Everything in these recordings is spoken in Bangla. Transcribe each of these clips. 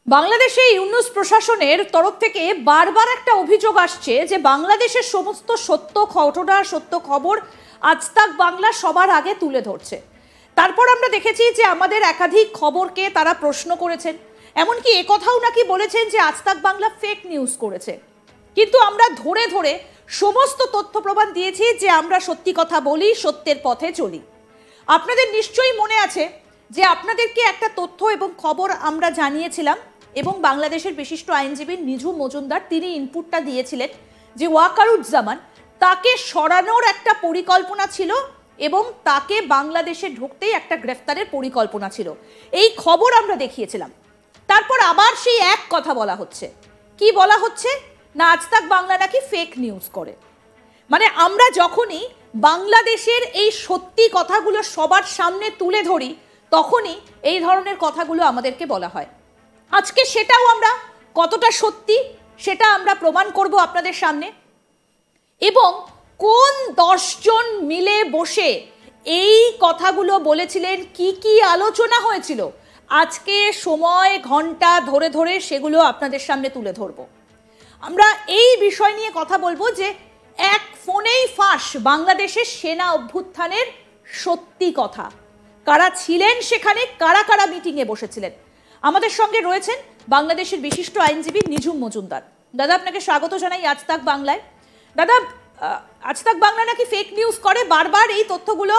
বাংলাদেশে ইউনূস প্রশাসনের তরফ থেকে বারবার একটা অভিযোগ আসছে যে বাংলাদেশের সমস্ত সত্য ঘটনা, সত্য খবর আজ তাক বাংলা সবার আগে তুলে ধরছে। তারপর আমরা দেখেছি যে আমাদের একাধিক খবরকে তারা প্রশ্ন করেছেন, এমনকি একথাও নাকি বলেছেন যে আজ তাক বাংলা ফেক নিউজ করেছে। কিন্তু আমরা ধরে ধরে সমস্ত তথ্য প্রমাণ দিয়েছি যে আমরা সত্যি কথা বলি, সত্যের পথে চলি। আপনাদের নিশ্চয়ই মনে আছে যে আপনাদেরকে একটা তথ্য এবং খবর আমরা জানিয়েছিলাম এবং বাংলাদেশের বিশিষ্ট আইনজীবী নিঝুম মজুমদার তিনি ইনপুটটা দিয়েছিলেন যে ওয়াকারুজ্জামান তাকে সরানোর একটা পরিকল্পনা ছিল এবং তাকে বাংলাদেশে ঢুকতেই একটা গ্রেফতারের পরিকল্পনা ছিল। এই খবর আমরা দেখিয়েছিলাম। তারপর আবার সেই এক কথা বলা হচ্ছে। কি বলা হচ্ছে না, আজ তাক বাংলা নাকি ফেক নিউজ করে। মানে আমরা যখনই বাংলাদেশের এই সত্যি কথাগুলো সবার সামনে তুলে ধরি তখনই এই ধরনের কথাগুলো আমাদেরকে বলা হয়। আজকে সেটাও আমরা কতটা সত্যি সেটা আমরা প্রমাণ করব আপনাদের সামনে। এবং কোন 10 জন মিলে বসে এই কথাগুলো বলেছিলেন, কি কি আলোচনা হয়েছিল, আজকে সময় ঘন্টা ধরে ধরে সেগুলো আপনাদের সামনে তুলে ধরব। আমরা এই বিষয় নিয়ে কথা বলবো যে এক ফোনেই ফাঁস বাংলাদেশের সেনা অভ্যুত্থানের সত্যি কথা। কারা ছিলেন সেখানে, কারা কারা মিটিংয়ে বসেছিলেন। আমাদের সঙ্গে রয়েছেন বাংলাদেশের বিশিষ্ট আইনজীবী নিঝুম মজুমদার। দাদা, আপনাকে স্বাগত জানাই আজ তাক বাংলায়। দাদা, আজ তাক বাংলা নাকি ফেক নিউজ করে, বারবার এই তথ্যগুলো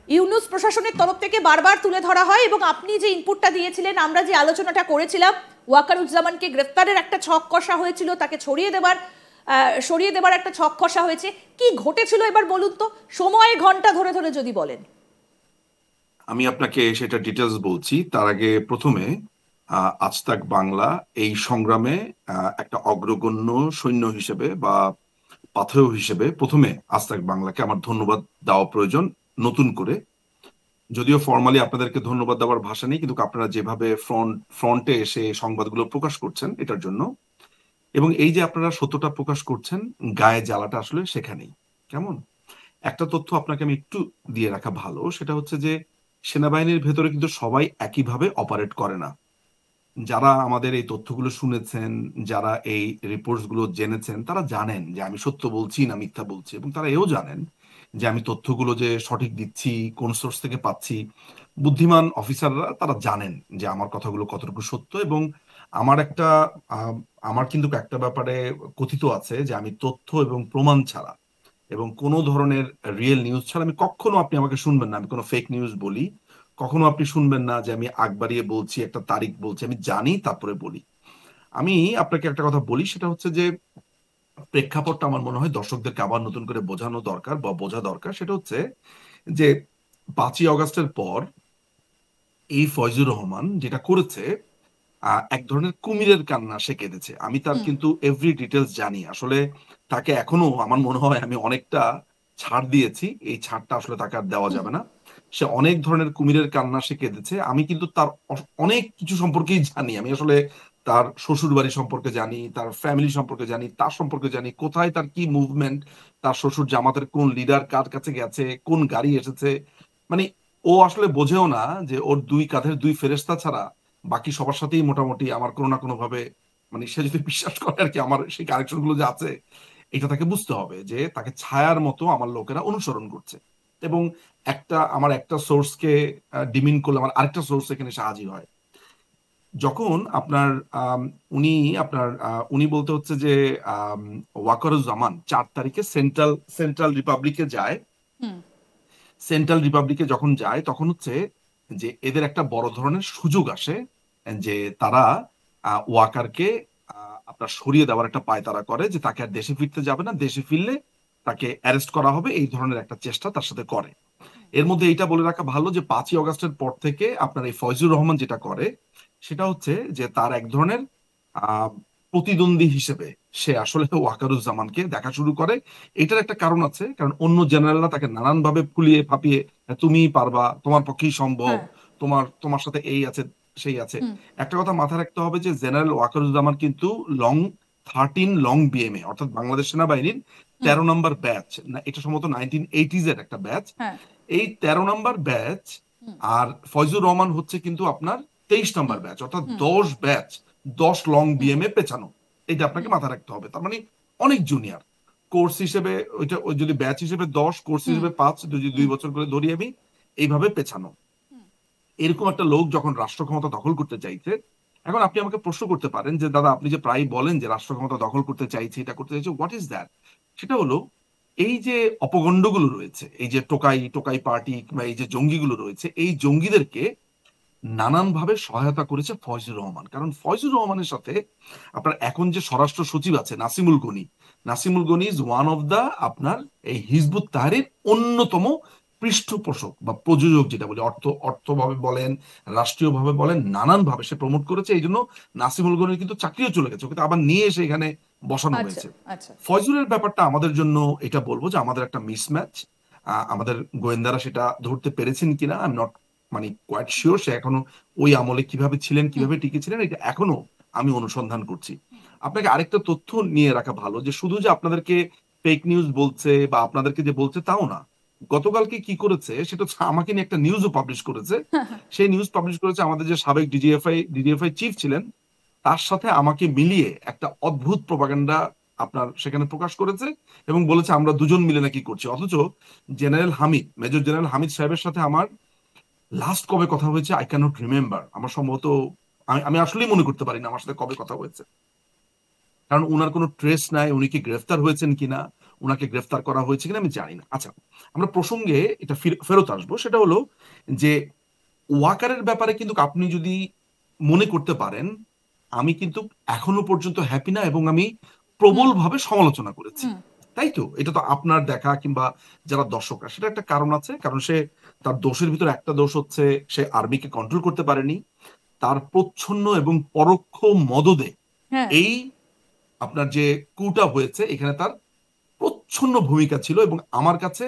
ইউনূস প্রশাসনের তরফ থেকে বারবার তুলে ধরা হয় এবং আপনি যে ইনপুটটা দিয়েছিলেন, আমরা যে আলোচনাটা করেছিলাম, ওয়াকারুজ্জামানকে গ্রেফতারের একটা ছক কষা হয়েছিল, তাকে সরিয়ে দেবার একটা ছক কষা হয়েছে। কি ঘটেছিল এবার বলুন তো, সময় ঘন্টা ধরে ধরে যদি বলেন। আমি আপনাকে সেটা ডিটেলস বলছি। তার আগে প্রথমে আজ তাক বাংলা এই সংগ্রামে একটা অগ্রগণ্য সৈন্য হিসেবে বা পাথেয় হিসেবে প্রথমে আজ তাক বাংলাকে আমার ধন্যবাদ দেওয়া প্রয়োজন নতুন করে। যদিও ফর্মালি আপনাদেরকে ধন্যবাদ দেওয়ার ভাষা নেই, কিন্তু আপনারা যেভাবে ফ্রন্টে এসে সংবাদগুলো প্রকাশ করছেন এটার জন্য, এবং এই যে আপনারা সত্যটা প্রকাশ করছেন, গায়ে জ্বালাটা আসলে সেখানেই। কেমন একটা তথ্য আপনাকে আমি একটু দিয়ে রাখা ভালো, সেটা হচ্ছে যে সেনাবাহিনীর ভেতরে কিন্তু সবাই একইভাবে অপারেট করে না। যারা আমাদের এই তথ্যগুলো শুনেছেন, যারা এই রিপোর্টস গুলো জেনেছেন, তারা জানেন যে আমি সত্য বলছি না মিথ্যা বলছি, এবং তারা এও জানেন যে আমি তথ্যগুলো যে সঠিক দিচ্ছি, কোন সোর্স থেকে পাচ্ছি। বুদ্ধিমান অফিসাররা তারা জানেন যে আমার কথাগুলো কতটুকু সত্য। এবং আমার কিন্তু একটা ব্যাপারে কথিত আছে যে আমি তথ্য এবং প্রমাণ ছাড়া এবং কোনো ধরনের রিয়েল নিউজ ছাড়া আমি কখনো, আপনি আমাকে শুনবেন না আমি কোনো ফেক নিউজ বলি। কখনো আপনি শুনবেন না যে আমি আগ বাড়িয়ে বলছি, একটা তারিখ বলছি। আমি জানি তারপরে বলি। আমি আপনাকে একটা কথা বলি, সেটা হচ্ছে যে প্রেক্ষাপটটা আমার মনে হয় দর্শকদেরকে আবার নতুন করে বোঝানো দরকার বা বোঝা দরকার। সেটা হচ্ছে যে 5ই অগাস্টের পর এই ফয়জুর রহমান যেটা করেছে, এক ধরনের কুমিরের কান্না সে কেঁদেছে। আমি তার কিন্তু এভরি ডিটেলস জানি। আসলে তাকে এখনো আমার মনে হয় আমি অনেকটা ছাড় দিয়েছি, এই ছাড়টা আসলে তাকে আর দেওয়া যাবে না। সে অনেক ধরনের কুমিরের কান্না সে কেঁদেছে। আমি কিন্তু তার অনেক কিছু সম্পর্কেই জানি। আমি আসলে তার শ্বশুর বাড়ি সম্পর্কে জানি, তার ফ্যামিলি সম্পর্কে জানি, তার সম্পর্কে জানি কোথায় তার কি মুভমেন্ট, তার শ্বশুর জামাতের কোন লিডার কার কাছে গেছে, কোন গাড়ি এসেছে। মানে ও আসলে বোঝেও না যে ওর 2 কাঁধের 2 ফেরেশতা ছাড়া বাকি সবার সাথেই মোটামুটি আমার কোনো না কোনো ভাবে, মানে সে যদি বিশ্বাস করে আর কি আমার সেই কারেকশন গুলো যে আছে, এটা তাকে বুঝতে হবে যে তাকে ছায়ার মতো আমার লোকেরা অনুসরণ করছে। এবং আমার একটা সোর্সকে ডিমিন করলে আমার আরেকটা সোর্স এখানে এসে হাজির হয়। যখন উনি বলতে হচ্ছে যে ওয়াকারুজ্জামান 4 তারিখে সেন্ট্রাল রিপাবলিকে যায়। সেন্ট্রাল রিপাবলিকে যখন যায় তখন হচ্ছে যে এদের একটা বড় ধরনের সুযোগ আসে যে তারা ওয়াকারকে আপনার সরিয়ে দেওয়ার একটা পায়তারা করে, যে তাকে আর দেশে ফিরতে যাবে না, দেশে ফিরলে তাকে অ্যারেস্ট করা হবে, এই ধরনের একটা চেষ্টা তার সাথে করে। এর মধ্যে এইটা বলে রাখা ভালো যে 5ই অগাস্টের পর থেকে আপনার এই ফয়জুর রহমান যেটা করে সেটা হচ্ছে যে তার এক ধরনের প্রতিদ্বন্দ্বী হিসেবে সে আসলে ওয়াকারুজ্জামানকে দেখা শুরু করে। এটার একটা কারণ আছে, কারণ অন্য জেনারেলরা তাকে নানান ভাবে ফুলিয়ে ফাঁপিয়ে তুমি পারবা, তোমার পক্ষেই সম্ভব, তোমার সাথে এই আছে সেই আছে। একটা কথা মাথায় রাখতে হবে যে জেনারেল ওয়াকারুজ্জামান কিন্তু 13 লং বিএমএ অর্থাৎ বাংলাদেশ সেনাবাহিনীর 13 নম্বর ব্যাচ না, এটা সম্ভবত 1980s এর একটা ব্যাচ। এই 13 নম্বর ব্যাচ আর ফয়জুর রহমান হচ্ছে কিন্তু আপনার 23 নম্বর ব্যাচ, অর্থাৎ 10 ব্যাচ 10 লং বিএমএ পেছানো, এটা আপনাকে মাথায় রাখতে হবে। তার মানে অনেক জুনিয়র কোর্স হিসেবে, ওইটা যদি ব্যাচ হিসেবে 10, কোর্স হিসেবে 5, যদি 2 বছর করে ধরি আমি, এইভাবে পেছানো। এরকম একটা লোক যখন রাষ্ট্র ক্ষমতা দখল করতে চাইছে, এখন আপনি আমাকে প্রশ্ন করতে পারেন যে দাদা আপনি যে প্রায় বলেন যে রাষ্ট্র ক্ষমতা দখল করতে চাইছে, এটা করতে চাইছে, হোয়াট ইজ দ্যাট? সেটা হলো এই যে অপগণ্ডগুলো রয়েছে, এই যে টোকাই টোকাই পার্টি কিংবা এই যে জঙ্গিগুলো রয়েছে, এই জঙ্গিদেরকে নানানভাবে সহায়তা করেছে ফয়জুর রহমান। কারণ ফয়জুর রহমানের সাথে আপনার এখন যে স্বরাষ্ট্র সচিব আছে Nasimul Gani, Nasimul Gani is one of the আপনার এই হিজবুত তাহরির অন্যতম পৃষ্ঠপোষক বা প্রযোজক, যেটা বলি অর্থভাবে বলেন, রাষ্ট্রীয়ভাবে বলেন, নানানভাবে সে প্রমোট করেছে। এই জন্য নাসিমুল গনির কিন্তু চাকরিও চলে গেছে, ওকে আবার নিয়ে এসে এখানে বসানো হয়েছে। ফয়জুরের ব্যাপারটা আমাদের জন্য এটা বলবো যে আমাদের একটা মিসম্যাচ, আমাদের গোয়েন্দারা সেটা ধরতে পেরেছেন কিনা আই এম নট মানে কোয়াইট শিওর। সে এখনো ওই আমলে কিভাবে ছিলেন, কিভাবে টিকে ছিলেন, এটা এখনো আমি অনুসন্ধান করছি। আপনাকে আরেকটা তথ্য নিয়ে রাখা ভালো, যে শুধু যে আপনাদেরকে ফেক নিউজ বলছে বা আপনাদেরকে যে বলছে তাও না। গতকালকে কি করেছে সেটা আমাকে নিয়ে একটা নিউজও পাবলিশ করেছে। সেই নিউজ পাবলিশ করেছে আমাদের যে সাবেক ডিজিএফআই চিফ ছিলেন, তার সাথে আমাকে মিলিয়ে একটা অদ্ভুত প্রপাগান্ডা আপনার সেখানে প্রকাশ করেছে এবং বলেছে আমরা দুজন মিলে নাকি করছি। অথচ general Hamid, major general Hamid সাহেবের সাথে আমার লাস্ট কবে কথা হয়েছে আই ক্যানট রিমেম্বার। আমার সম্ভবত আমি আসলেই মনে করতে পারি না আমার সাথে কবে কথা হয়েছে, কারণ উনার কোনো ট্রেস নাই। উনি কি গ্রেফতার হয়েছেন কিনা, উনাকে গ্রেফতার করা হয়েছে কিনা আমি জানি না। আচ্ছা, আমরা প্রসঙ্গে এটা ফেরত আসবো। সেটা হলো যে ওয়াকারের ব্যাপারে কিন্তু আপনি যদি মনে করতে পারেন, আমি কিন্তু এখনো পর্যন্ত হ্যাপি না এবং আমি প্রবলভাবে সমালোচনা করেছি, তাই তো? এটা তো আপনার দেখা কিংবা যারা দর্শকরা, সেটা একটা কারণ আছে। কারণ সে তার দোষের ভিতরে একটা দোষ হচ্ছে সে আর্মিকে কন্ট্রোল করতে পারেনি। তার প্রচ্ছন্ন এবং পরোক্ষ মদদে এই আপনার যে কুটা হয়েছে এখানে তার প্রচ্ছন্ন ভূমিকা ছিল এবং আমার কাছে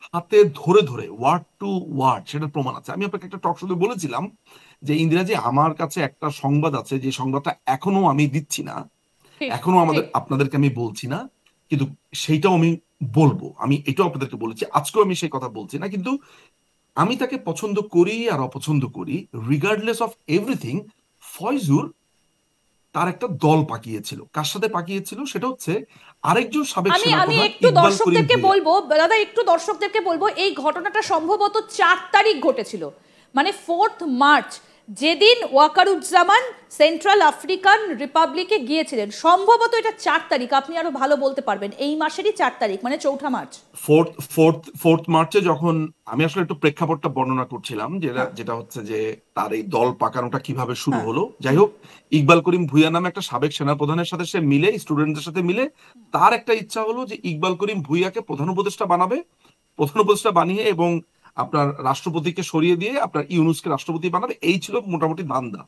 হাতে ধরে ধরে ওয়ার্ড টু ওয়ার্ড সেটার প্রমাণ আছে। আমি আপনাকে একটা টক শোতে বলেছিলাম যে ইন্দিরাজি, আমার কাছে একটা সংবাদ আছে, যে সংবাদটা এখনো আমি দিচ্ছি না, এখনো আপনাদেরকে আমি বলছি না, কিন্তু সেইটাও আমি বলবো। আমি এটাও আপনাদেরকে বলেছি, আজকেও আমি সেই কথা বলছি না। কিন্তু আমি তাকে পছন্দ করি আর অপছন্দ করি, রিগার্ডলেস অফ এভরিথিং। ফয়জুর তার একটা দল পাকিয়েছিল। কার সাথে পাকিয়েছিল সেটা হচ্ছে আরেকজন সাবেক সেনাপ্রধান ইকবাল করিম ভুঁইয়া। দাদা একটু দর্শকদেরকে বলবো, এই ঘটনাটা সম্ভবত 4 তারিখ ঘটেছিল, মানে 4th মার্চ, যেদিন ওয়াকারুজ্জামান সেন্ট্রাল আফ্রিকান রিপাবলিকে গিয়েছিলেন। সম্ভবত এটা 4 তারিখ, আপনি আরো ভালো বলতে পারবেন, এই মাসেরই 4 তারিখ, মানে 4 মার্চ। 4th মার্চে যখন আমি আসলে একটু প্রেক্ষাপটটা বর্ণনা করছিলাম, যেটা হচ্ছে যে তার এই দল পাকানোটা কিভাবে শুরু হলো। যাই হোক, ইকবাল করিম ভুঁইয়া নামে একটা সাবেক সেনাপ্রধানের সাথে সে মিলে, স্টুডেন্টদের সাথে মিলে, তার একটা ইচ্ছা হলো যে ইকবাল করিম ভুঁইয়াকে প্রধান উপদেষ্টা বানাবে, প্রধান উপদেষ্টা বানিয়ে এবং আপনার রাষ্ট্রপতিকে সরিয়ে দিয়ে আপনার ইউনূসকে রাষ্ট্রপতি বানাবে। এই ছিল মোটামুটি ধান্দা।